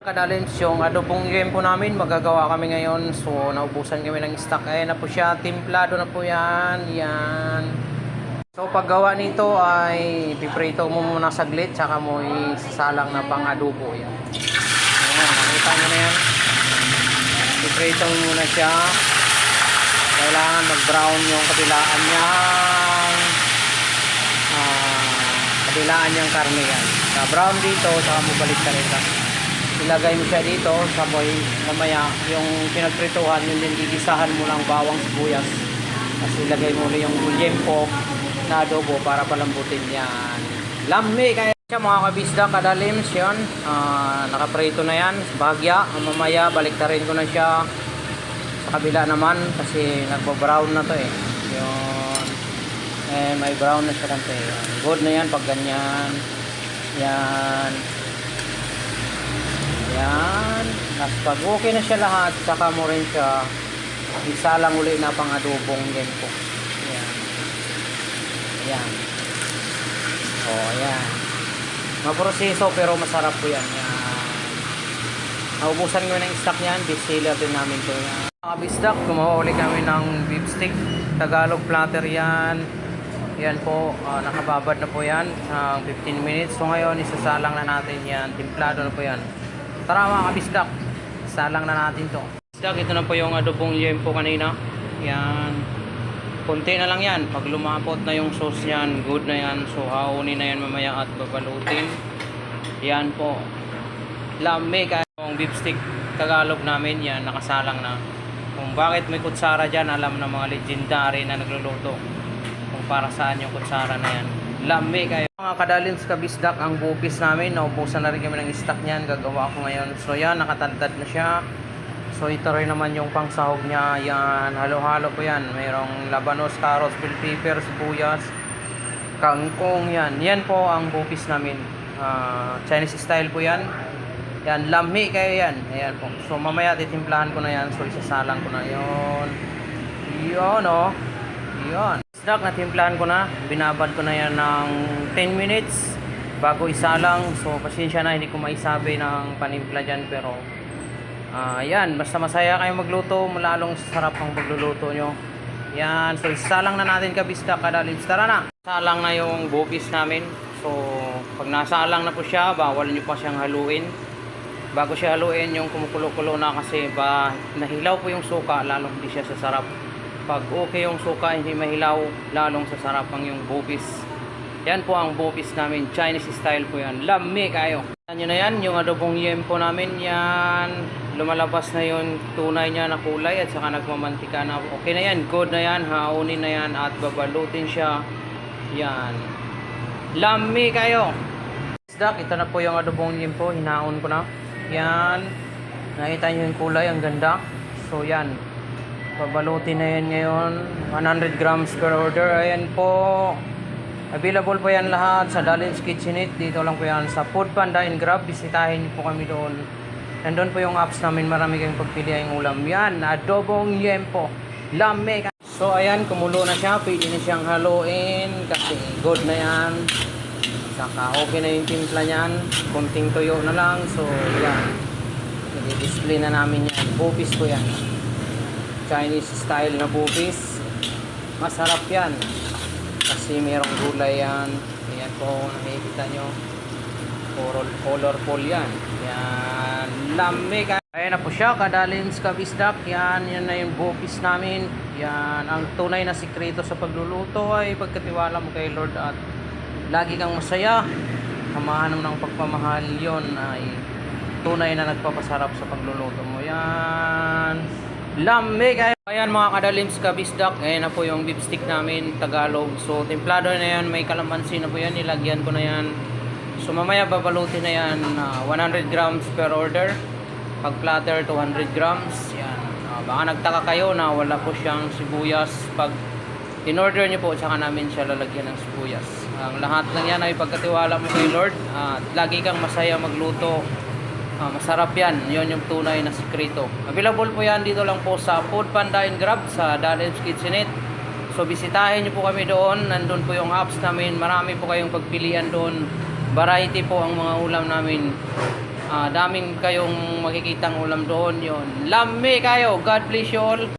Kadalins yung adobong yempo namin, magagawa kami ngayon. So, naubusan kami ng stock. Ayan na po siya, timplado na po yan. Yan. So, paggawa nito ay piprito mo muna saglit, tsaka mo isasalang na pang adobo. Yan. Ayan, nakita nyo na yan. Piprito mo muna siya. Kailangan mag-brown yung kabilaan niyang karne yan. Sa brown dito, saka mo balik ka rin. Ilagay mo siya dito, sabay mamaya yung pinagprituhan, yun din gigisahan mo lang bawang sibuyas. Tapos ilagay mo yung yempo na adobo para palambutin yan. Lami kaya siya mga kabisda, kadalims yan. Nakaprito na yan, bahagya. Mamaya baliktarin ko na siya sa kabila naman kasi nagbo-brown na to eh. Yun. May brown na siya kante. Good na yan pag ganyan. Yan. Yan. Tapos pag okay na siya lahat, saka mo rin siya isalang uli na pang adobong yempo. Yan. Yan. O, yan. Maproseso pero masarap po yan. Yan. Naubusan ko ng stock niyan. Best seller din namin to. Mga bisdak, kumuha ulit kami ng beef stick. Tagalog platter yan. Yan po, nakababad na po yan. 15 minutes. So ngayon, isasalang na natin yan. Timplado na po yan. Tara mga kabisdak, salang na natin to. Bisdak, ito na po yung adobong yempo kanina. Yan. Kunti na lang yan. Pag lumapot na yung sauce yan, good na yan. So haunin na yan mamaya at babalutin. Yan po. Lami kaya yung beef stick Tagalog namin yan, nakasalang na. Kung bakit may kutsara dyan, alam na mga legendary na nagluluto. Kung para saan yung kutsara na yan. Lami kayo. Mga kadalins kabisdak, ang bupis namin, naubusan na rin kami ng stock niyan, gagawa ako ngayon. So yan, nakataldad na siya. So ito rin naman yung pangsahog niya. Yan, halo-halo po yan. Mayroong labanos, carrots, bell pepper, sibuyas, kangkong yan. Yan po ang bupis namin. Chinese style po yan. Yan, lami kayo yan. Ayan po. So mamaya titimplahan ko na yan. So isasalang ko na yon. Yun o. Yun. Stock na timplahan ko na. Binabad ko na yan ng 10 minutes bago isalang. So pasensya na, hindi ko maisabi ng panimpla dyan. Pero yan, basta masaya kayo magluto, lalong sarap ang pagluluto nyo. Yan, so isalang na natin kabisda, kadalins. Tara na. Salang na yung bupis namin. So pag nasalang na po siya, bawal nyo pa siyang haluin. Bago siya haluin, yung kumukulo-kulo na kasi nahilaw po yung suka, lalong hindi siya sasarap. Pag okay yung suka, hindi mahilaw, lalong sasarap ang yung bupis. Yan po ang bupis namin, Chinese style po yan. Lami kayo. Yan na yan, yung adobong yempo namin yan. Lumalabas na yung tunay niya na kulay at saka nagmamantika na. Okay na yan, good na yan, haunin na yan at babalutin siya. Yan. Lami kayo. Ito na po yung adobong yempo, hinaon ko na. Yan. Nakita nyo yung kulay, ang ganda. So yan. Babalutin na yan ngayon. 100 grams per order. Ayan po. Available po yan lahat sa Dalin's Kitchenette. Dito lang po yan sa Food Panda and Grab. Bisitahin niyo po kami doon. Nandun po yung apps namin. Marami kayong pagpiliang ulam. Yan. Adobong yempo. Lame. So ayan. Kumulo na siya. Pwede na siyang haluin. Kasi good na yan. Saka okay na yung timpla niyan. Konting tuyo na lang. So yan. I-display na namin yan. Bupis po yan. Chinese style na bupis. Masarap yan. Kasi mayroong gulay yan. Ayan po. Nakikita nyo. Colorful yan. Yan. Lami ka. Ayan na po siya. Kadalins kabisdak. Yan. Yan na yung bupis namin. Yan. Ang tunay na sikreto sa pagluluto ay pagkatiwala mo kay Lord at lagi kang masaya. Kamahan mo ng pagpamahal, yon ay tunay na nagpapasarap sa pagluluto mo. Yan. Lami kayo. Ayan mga kadalims kabisdak. Ayan na po yung beef stick namin, Tagalog. So templado na yan. May kalamansi na po yan. Nilagyan ko na yan. So mamaya babalutin na yan. 100 grams per order. Pag platter, 200 grams. Yan. Baka nagtaka kayo na wala po siyang sibuyas. Pag in-order nyo po, tsaka namin siya lalagyan ng sibuyas. Ang lahat lang yan ay pagkatiwala mo kay Lord. At lagi kang masaya magluto. Masarap yan. Yun yung tunay na sikreto. Available po yan dito lang po sa Food Panda and Grab sa Dalin's Kitchenette. So bisitahin nyo po kami doon. Nandun po yung apps namin. Marami po kayong pagpilian doon. Variety po ang mga ulam namin. Daming kayong makikitang ulam doon yon. Lami kayo. God bless you all.